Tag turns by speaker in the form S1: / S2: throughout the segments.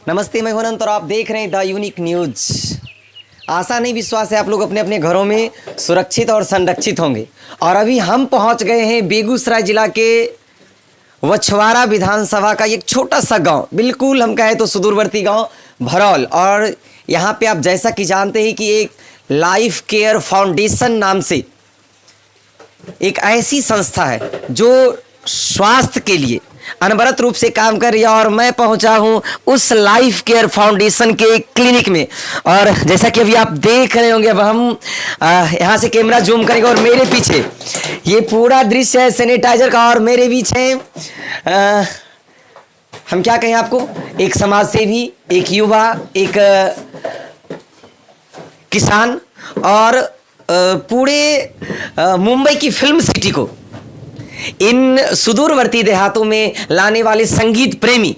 S1: नमस्ते, मैं हूं अनंत और आप देख रहे हैं द यूनिक न्यूज। आशा नहीं विश्वास है आप लोग अपने अपने घरों में सुरक्षित और संरक्षित होंगे। और अभी हम पहुंच गए हैं बेगूसराय जिला के वछवारा विधानसभा का एक छोटा सा गांव, बिल्कुल हम कहें तो सुदूरवर्ती गांव भरौल। और यहां पे आप जैसा कि जानते हैं कि एक लाइफ केयर फाउंडेशन नाम से एक ऐसी संस्था है जो स्वास्थ्य के लिए अनवरत रूप से काम कर रही है। और मैं पहुंचा हूं उस लाइफ केयर फाउंडेशन के क्लिनिक में। और जैसा कि अभी आप देख रहे होंगे, अब हम यहां से कैमरा जूम करेंगे और मेरे पीछे ये पूरा दृश्य है सैनिटाइजर का। और मेरे बीच है हम क्या कहें आपको, एक समाज सेवी, एक युवा, एक किसान और पूरे मुंबई की फिल्म सिटी को इन सुदूरवर्ती देहातों में लाने वाले संगीत प्रेमी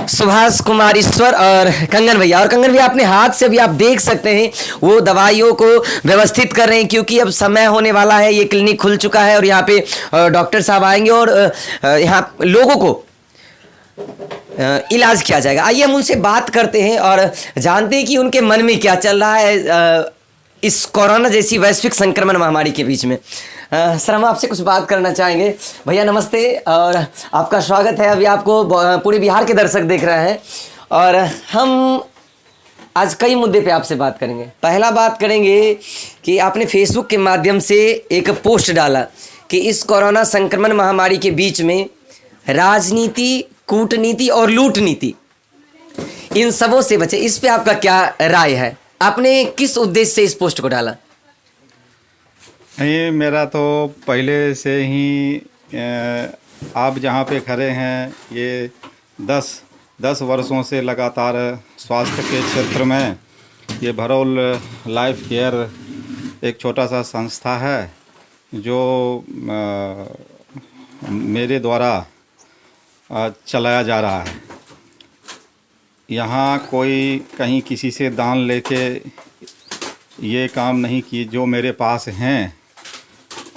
S1: सुभाष कुमार ईश्वर और कंगन भैया। और कंगन भैया अपने हाथ से भी आप देख सकते हैं वो दवाइयों को व्यवस्थित कर रहे हैं, क्योंकि अब समय होने वाला है। ये क्लिनिक खुल चुका है और यहाँ पे डॉक्टर साहब आएंगे और यहाँ लोगों को इलाज किया जाएगा। आइए हम उनसे बात करते हैं और जानते हैं कि उनके मन में क्या चल रहा है इस कोरोना जैसी वैश्विक संक्रमण महामारी के बीच में। सर, हम आपसे कुछ बात करना चाहेंगे। भैया नमस्ते और आपका स्वागत है। अभी आपको पूरे बिहार के दर्शक देख रहे हैं और हम आज कई मुद्दे पे आपसे बात करेंगे। पहला बात करेंगे कि आपने फेसबुक के माध्यम से एक पोस्ट डाला कि इस कोरोना संक्रमण महामारी के बीच में राजनीति, कूटनीति और लूट नीति, इन सबों से बचे। इस पे आपका क्या राय है? आपने किस उद्देश्य से इस पोस्ट को डाला?
S2: नहीं, मेरा तो पहले से ही आप जहाँ पे खड़े हैं ये 10 वर्षों से लगातार स्वास्थ्य के क्षेत्र में ये भरौल लाइफ केयर एक छोटा सा संस्था है जो मेरे द्वारा चलाया जा रहा है। यहाँ कोई कहीं किसी से दान लेके ये काम नहीं किए। जो मेरे पास हैं,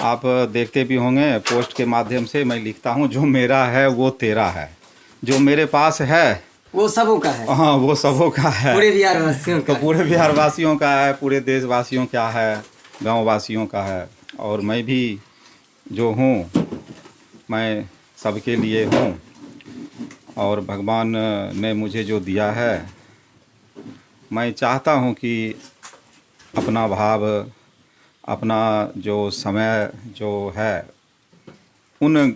S2: आप देखते भी होंगे पोस्ट के माध्यम से मैं लिखता हूँ, जो मेरा है वो तेरा है, जो मेरे पास है
S1: वो सबों का है।
S2: हाँ, वो सबों का है,
S1: पूरे बिहार वासियों का।
S2: तो पूरे बिहार वासियों का है, पूरे देशवासियों का है, गांव वासियों का है। और मैं भी जो हूँ मैं सबके लिए हूँ। और भगवान ने मुझे जो दिया है, मैं चाहता हूँ कि अपना भाव, अपना जो समय जो है उन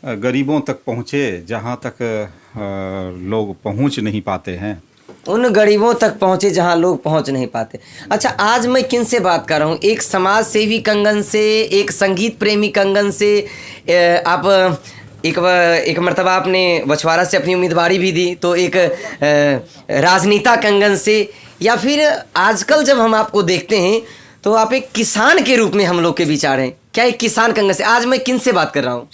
S2: गरीबों तक पहुँचे जहाँ तक लोग पहुँच नहीं पाते हैं।
S1: उन गरीबों तक पहुँचे जहाँ लोग पहुँच नहीं पाते। अच्छा, आज मैं किन से बात कर रहा हूँ? एक समाज सेवी कंगन से, एक संगीत प्रेमी कंगन से। आप एक मर्तबा आपने वछवारा से अपनी उम्मीदवारी भी दी, तो एक राजनीता कंगन से, या फिर आजकल जब हम आपको देखते हैं तो आप एक किसान के रूप में हम लोग के बीच आ रहे हैं। क्या एक किसान कंगन से? आज मैं किन से बात कर रहा हूँ?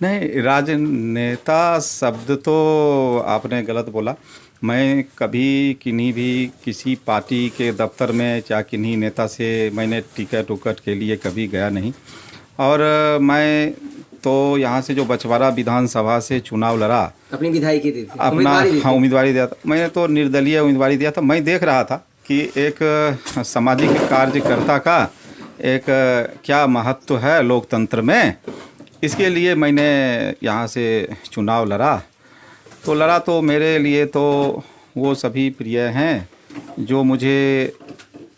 S2: नहीं, राजनेता शब्द तो आपने गलत बोला। मैं कभी किन्हीं भी किसी पार्टी के दफ्तर में या किन्हीं नेता से मैंने टिकट उकट के लिए कभी गया नहीं। और मैं तो यहाँ से जो बछवारा विधानसभा से चुनाव लड़ा,
S1: अपनी विधायकी दी थी,
S2: अपना हाँ उम्मीदवारी दिया था। मैंने तो निर्दलीय उम्मीदवारी दिया था। मैं देख रहा था कि एक सामाजिक कार्यकर्ता का एक क्या महत्व है लोकतंत्र में। इसके लिए मैंने यहाँ से चुनाव लड़ा। तो मेरे लिए तो वो सभी प्रिय हैं जो मुझे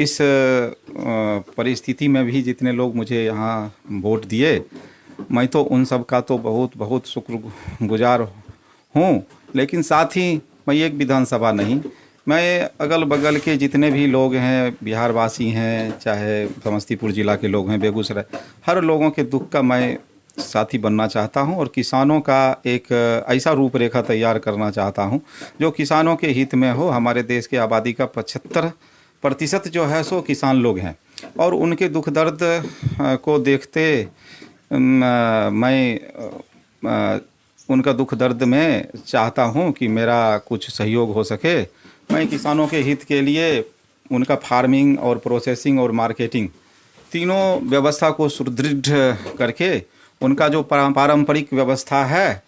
S2: इस परिस्थिति में भी जितने लोग मुझे यहाँ वोट दिए, मैं तो उन सब का तो बहुत बहुत शुक्रगुजार हूँ। लेकिन साथ ही मैं एक विधानसभा नहीं, मैं अगल बगल के जितने भी लोग हैं, बिहारवासी हैं, चाहे समस्तीपुर ज़िला के लोग हैं, बेगूसराय, हर लोगों के दुख का मैं साथी बनना चाहता हूं। और किसानों का एक ऐसा रूपरेखा तैयार करना चाहता हूं जो किसानों के हित में हो। हमारे देश की आबादी का 75% जो है सो किसान लोग हैं और उनके दुख दर्द को देखते मैं उनका दुख दर्द में चाहता हूं कि मेरा कुछ सहयोग हो सके। मैं किसानों के हित के लिए उनका फार्मिंग और प्रोसेसिंग और मार्केटिंग तीनों व्यवस्था को सुदृढ़ करके उनका जो पारंपरिक व्यवस्था है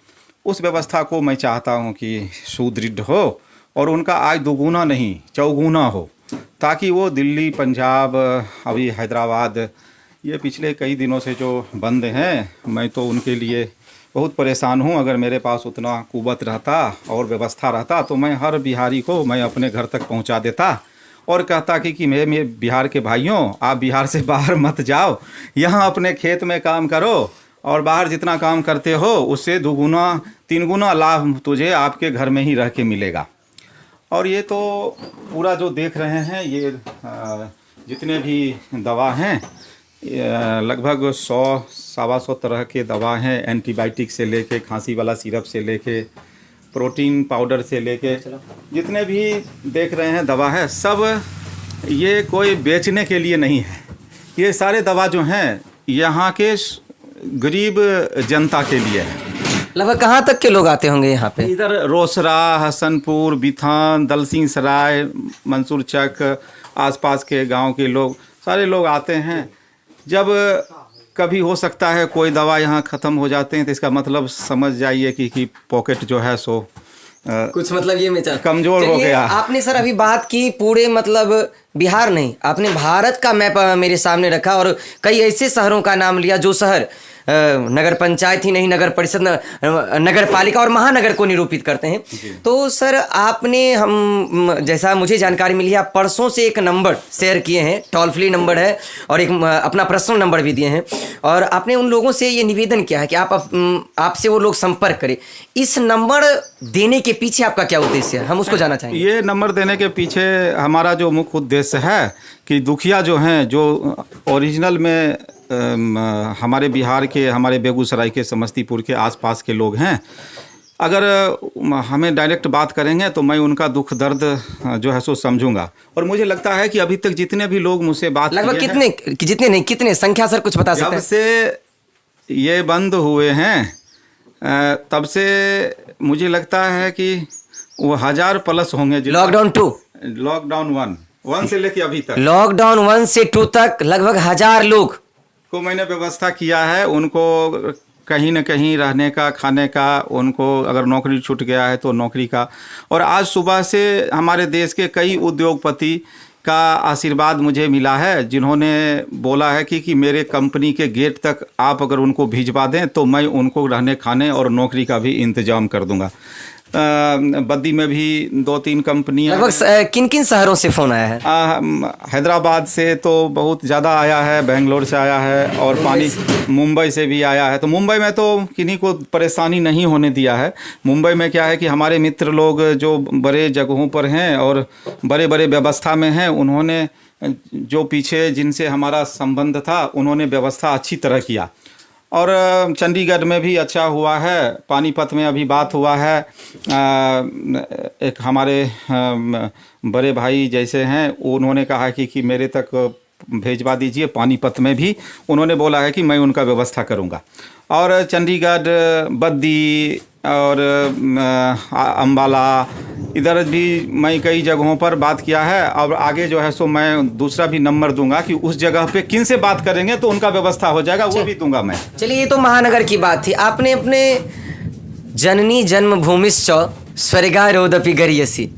S2: उस व्यवस्था को मैं चाहता हूँ कि सुदृढ़ हो और उनका आय दोगुना नहीं चौगुना हो, ताकि वो दिल्ली, पंजाब, अभी हैदराबाद, ये पिछले कई दिनों से जो बंद हैं, मैं तो उनके लिए बहुत परेशान हूँ। अगर मेरे पास उतना कुवत रहता और व्यवस्था रहता तो मैं हर बिहारी को मैं अपने घर तक पहुँचा देता और कहता कि मेरे बिहार के भाइयों, आप बिहार से बाहर मत जाओ, यहाँ अपने खेत में काम करो और बाहर जितना काम करते हो उससे दुगुना 3 गुना लाभ तुझे आपके घर में ही रह के मिलेगा। और ये तो पूरा जो देख रहे हैं, ये जितने भी दवा हैं, लगभग 100-125 तरह के दवा हैं, एंटीबायोटिक से लेके, खांसी वाला सिरप से लेके, प्रोटीन पाउडर से लेके, जितने भी देख रहे हैं दवा है, सब ये कोई बेचने के लिए नहीं है। ये सारे दवा जो हैं यहाँ के गरीब जनता के लिए है।
S1: लगभग कहाँ तक के लोग आते होंगे यहाँ पे?
S2: इधर रोसड़ा, हसनपुर, बिथान, दलसिंह सराय, मंसूर चक, आसपास के गांव के लोग, सारे लोग आते हैं। जब कभी हो सकता है कोई दवा यहाँ ख़त्म हो जाते हैं तो इसका मतलब समझ जाइए कि पॉकेट जो है सो
S1: कुछ मतलब ये में
S2: कमज़ोर हो गया।
S1: आपने सर अभी बात की पूरे मतलब बिहार नहीं, आपने भारत का मैप मेरे सामने रखा और कई ऐसे शहरों का नाम लिया जो शहर नगर पंचायत ही नहीं, नगर परिषद, नगर पालिका और महानगर को निरूपित करते हैं। तो सर आपने, हम जैसा मुझे जानकारी मिली है, आप परसों से एक नंबर शेयर किए हैं, टोल फ्री नंबर है और एक अपना पर्सनल नंबर भी दिए हैं और आपने उन लोगों से ये निवेदन किया है कि आपसे वो लोग संपर्क करें। इस नंबर देने के पीछे आपका क्या उद्देश्य है, हम उसको जानना चाहेंगे।
S2: ये नंबर देने के पीछे हमारा जो मुख्य उद्देश्य है कि दुखिया जो हैं, जो ओरिजिनल में हमारे बिहार के, हमारे बेगूसराय के, समस्तीपुर के आसपास के लोग हैं, अगर हमें डायरेक्ट बात करेंगे तो मैं उनका दुख दर्द जो है सो समझूंगा। और मुझे लगता है कि अभी तक जितने भी लोग मुझसे बात
S1: लगभग कितने संख्या सर कुछ बता सकते हैं?
S2: जब से ये बंद हुए हैं तब से मुझे लगता है कि वो 1000+ होंगे।
S1: लॉकडाउन 2,
S2: लॉकडाउन 1 से लेके अभी तक,
S1: लॉकडाउन 1 से 2 तक लगभग 1000 लोग
S2: को मैंने व्यवस्था किया है। उनको कहीं न कहीं रहने का, खाने का, उनको अगर नौकरी छूट गया है तो नौकरी का। और आज सुबह से हमारे देश के कई उद्योगपति का आशीर्वाद मुझे मिला है, जिन्होंने बोला है कि मेरे कंपनी के गेट तक आप अगर उनको भिजवा दें तो मैं उनको रहने, खाने और नौकरी का भी इंतजाम कर दूंगा। बद्दी में भी 2-3 कंपनियां।
S1: लगभग किन किन शहरों से फ़ोन आया है?
S2: हैदराबाद से तो बहुत ज़्यादा आया है, बेंगलोर से आया है और मुंबई से भी आया है। तो मुंबई में तो किन्हीं को परेशानी नहीं होने दिया है। मुंबई में क्या है कि हमारे मित्र लोग जो बड़े जगहों पर हैं और बड़े बड़े व्यवस्था में हैं, उन्होंने जो पीछे जिनसे हमारा संबंध था, उन्होंने व्यवस्था अच्छी तरह किया। और चंडीगढ़ में भी अच्छा हुआ है, पानीपत में अभी बात हुआ है। एक हमारे बड़े भाई जैसे हैं, उन्होंने कहा कि मेरे तक भेजवा दीजिए। पानीपत में भी उन्होंने बोला है कि मैं उनका व्यवस्था करूंगा। और चंडीगढ़, बद्दी और अम्बाला, इधर भी मैं कई जगहों पर बात किया है। और आगे जो है सो मैं दूसरा भी नंबर दूंगा कि उस जगह पे किन से बात करेंगे तो उनका व्यवस्था हो जाएगा, वो भी दूंगा मैं।
S1: चलिए, ये तो महानगर की बात थी। आपने अपने जननी जन्मभूमिश्च स्वर्गारोदपि गरीयसी,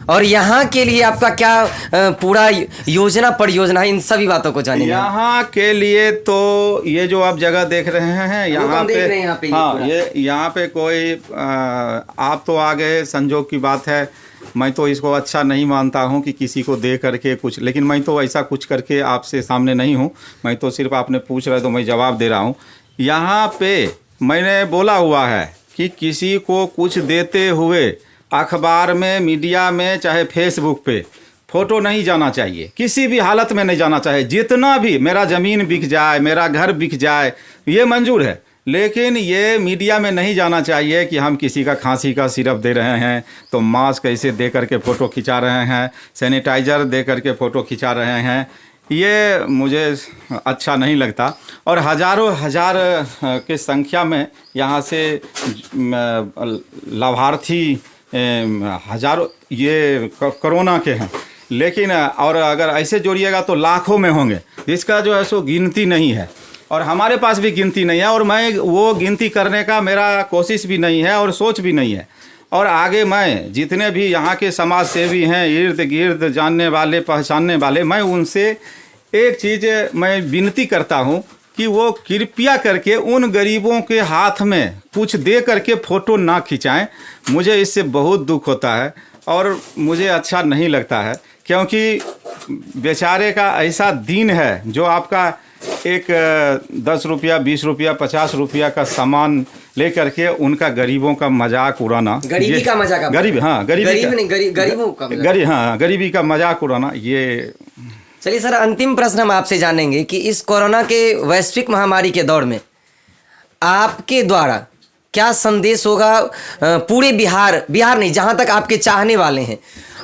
S1: और यहाँ के लिए आपका क्या पूरा योजना परियोजना है, इन सभी बातों को जानेंगे।
S2: यहाँ के लिए तो ये जो आप जगह देख रहे हैं, यहाँ पे हाँ, ये यहाँ पे कोई आप तो आ गए, संजोग की बात है। मैं तो इसको अच्छा नहीं मानता हूँ कि किसी को दे करके कुछ, लेकिन मैं तो ऐसा कुछ करके आपसे सामने नहीं हूँ। मैं तो सिर्फ आपने पूछ रहे तो मैं जवाब दे रहा हूँ। यहाँ पे मैंने बोला हुआ है कि किसी को कुछ देते हुए अखबार में, मीडिया में, चाहे फेसबुक पे फ़ोटो नहीं जाना चाहिए, किसी भी हालत में नहीं जाना चाहिए। जितना भी मेरा ज़मीन बिक जाए, मेरा घर बिक जाए, ये मंजूर है, लेकिन ये मीडिया में नहीं जाना चाहिए कि हम किसी का खांसी का सिरप दे रहे हैं तो मास्क ऐसे दे करके फ़ोटो खिंचा रहे हैं, सैनिटाइज़र दे करके फ़ोटो खिंचा रहे हैं। ये मुझे अच्छा नहीं लगता। और हज़ारों हज़ार के संख्या में यहाँ से लाभार्थी हज़ारों ये कोरोना के हैं, लेकिन और अगर ऐसे जोड़िएगा तो लाखों में होंगे। इसका जो है सो गिनती नहीं है। और हमारे पास भी गिनती नहीं है, और मैं वो गिनती करने का मेरा कोशिश भी नहीं है और सोच भी नहीं है। और आगे मैं जितने भी यहाँ के समाज सेवी हैं, इर्द गिर्द जानने वाले पहचानने वाले, मैं उनसे एक चीज़ मैं विनती करता हूँ कि वो कृपया करके उन गरीबों के हाथ में कुछ दे करके फ़ोटो ना खिंचाएं। मुझे इससे बहुत दुख होता है और मुझे अच्छा नहीं लगता है, क्योंकि बेचारे का ऐसा दिन है जो आपका एक 10 रुपया 20 रुपया 50 रुपया का सामान ले करके उनका गरीबों का मजाक उड़ाना,
S1: गरीबी का मजाक,
S2: गरीब हाँ गरीबी का मजाक उड़ाना, ये।
S1: चलिए सर, अंतिम प्रश्न हम आपसे जानेंगे कि इस कोरोना के वैश्विक महामारी के दौर में आपके द्वारा क्या संदेश होगा पूरे बिहार नहीं, जहाँ तक आपके चाहने वाले हैं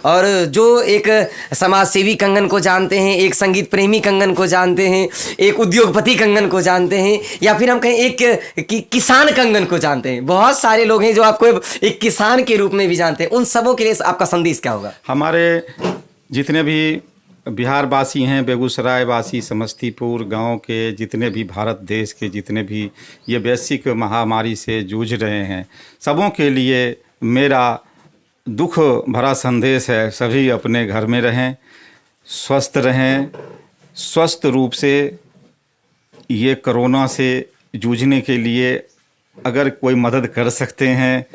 S1: और जो एक समाज सेवी कंगन को जानते हैं, एक संगीत प्रेमी कंगन को जानते हैं, एक उद्योगपति कंगन को जानते हैं, या फिर हम कहें एक किसान कंगन को जानते हैं। बहुत सारे लोग हैं जो आपको एक किसान के रूप में भी जानते हैं। उन सबों के लिए आपका संदेश क्या होगा?
S2: हमारे जितने भी बिहार वासी हैं, बेगूसराय वासी, समस्तीपुर गांव के जितने भी भारत देश के जितने भी ये वैश्विक महामारी से जूझ रहे हैं, सबों के लिए मेरा दुख भरा संदेश है। सभी अपने घर में रहें, स्वस्थ रहें, स्वस्थ रूप से ये कोरोना से जूझने के लिए अगर कोई मदद कर सकते हैं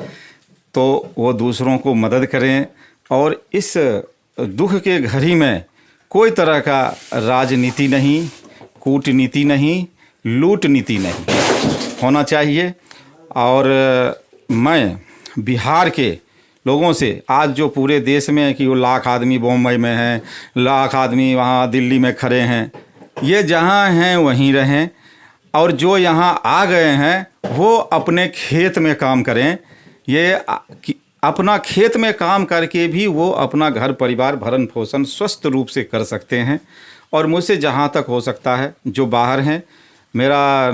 S2: तो वो दूसरों को मदद करें। और इस दुख के घड़ी में कोई तरह का राजनीति नहीं, कूटनीति नहीं, लूट नीति नहीं होना चाहिए। और मैं बिहार के लोगों से आज जो पूरे देश में है कि वो लाख आदमी बम्बई में हैं, लाख आदमी वहाँ दिल्ली में खड़े हैं, ये जहाँ हैं वहीं रहें, और जो यहाँ आ गए हैं वो अपने खेत में काम करें। ये अपना खेत में काम करके भी वो अपना घर परिवार भरण पोषण स्वस्थ रूप से कर सकते हैं। और मुझसे जहाँ तक हो सकता है, जो बाहर हैं, मेरा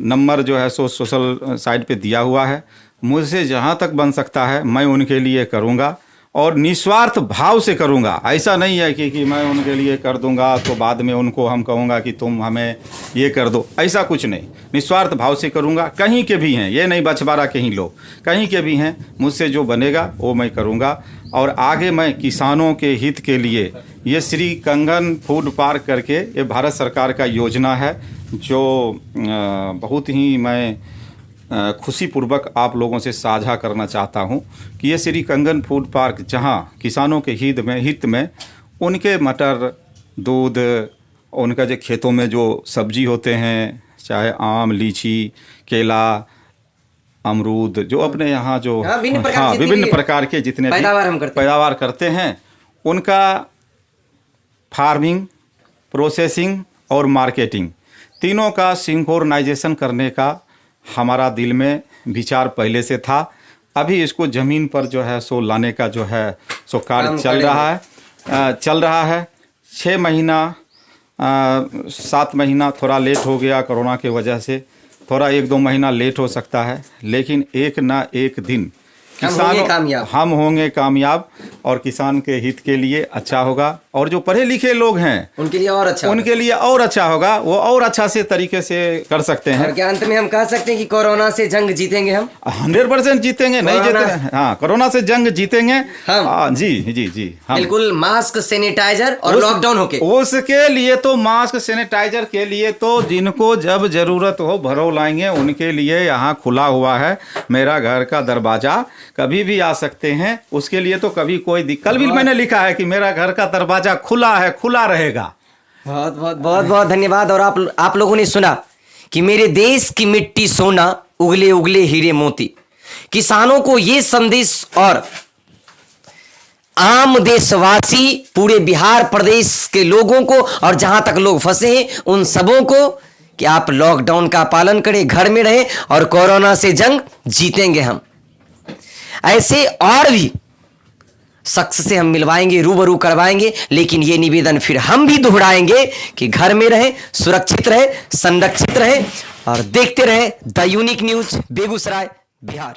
S2: नंबर जो है सोशल साइट पे दिया हुआ है, मुझसे जहाँ तक बन सकता है मैं उनके लिए करूँगा और निस्वार्थ भाव से करूँगा। ऐसा नहीं है कि मैं उनके लिए कर दूँगा तो बाद में उनको हम कहूँगा कि तुम हमें ये कर दो, ऐसा कुछ नहीं। निस्वार्थ भाव से करूँगा। कहीं के भी हैं, ये नहीं बछवाड़ा के ही लोग, कहीं के भी हैं, मुझसे जो बनेगा वो मैं करूँगा। और आगे मैं किसानों के हित के लिए ये श्री कंगन फूड पार्क करके ये भारत सरकार का योजना है, जो बहुत ही मैं खुशीपूर्वक आप लोगों से साझा करना चाहता हूं कि ये श्री कंगन फूड पार्क जहां किसानों के हित में उनके मटर, दूध, उनका जो खेतों में जो सब्जी होते हैं, चाहे आम, लीची, केला, अमरूद, जो अपने यहाँ जो विभिन्न प्रकार के जितने पैदावार करते हैं, उनका फार्मिंग, प्रोसेसिंग और मार्केटिंग तीनों का सिंक्रोनाइजेशन करने का हमारा दिल में विचार पहले से था। अभी इसको ज़मीन पर जो है सो लाने का जो है सो कार्य चल रहा है। 6 महीना 7 महीना थोड़ा लेट हो गया कोरोना की वजह से, थोड़ा 1-2 महीना लेट हो सकता है, लेकिन एक ना एक दिन हम होंगे कामयाब और किसान के हित के लिए अच्छा होगा। और जो पढ़े लिखे लोग हैं उनके लिए और अच्छा होगा, वो और अच्छा से तरीके से कर सकते हैं।
S1: और अंत में हम कह सकते हैं कि कोरोना से जंग जीतेंगे हम,
S2: 100% जीतेंगे। नहीं जीतेंगे, हाँ, कोरोना से जंग जीतेंगे हम। जी हम
S1: बिल्कुल। मास्क, सैनिटाइजर और लॉकडाउन होके
S2: उसके लिए तो मास्क सैनिटाइजर के लिए तो जिनको जब जरूरत हो भरो लाएंगे, उनके लिए यहाँ खुला हुआ है मेरा घर का दरवाजा, कभी भी आ सकते हैं। उसके लिए तो कभी कोई कल भी मैंने लिखा है कि मेरा घर का दरवाजा खुला है, खुला रहेगा।
S1: बहुत धन्यवाद। और आप लोगों ने सुना कि मेरे देश की मिट्टी सोना, उगले उगले हीरे मोती। किसानों को ये संदेश और आम देशवासी, पूरे बिहार प्रदेश के लोगों को और जहां तक लोग फंसे हैं उन सबों को कि आप लॉकडाउन का पालन करें, घर में रहें और कोरोना से जंग जीतेंगे हम। ऐसे और भी शख्स से हम मिलवाएंगे, रूबरू करवाएंगे, लेकिन ये निवेदन फिर हम भी दोहराएंगे कि घर में रहें, सुरक्षित रहें, संरक्षित रहें और देखते रहें the unique news Begusarai Bihar.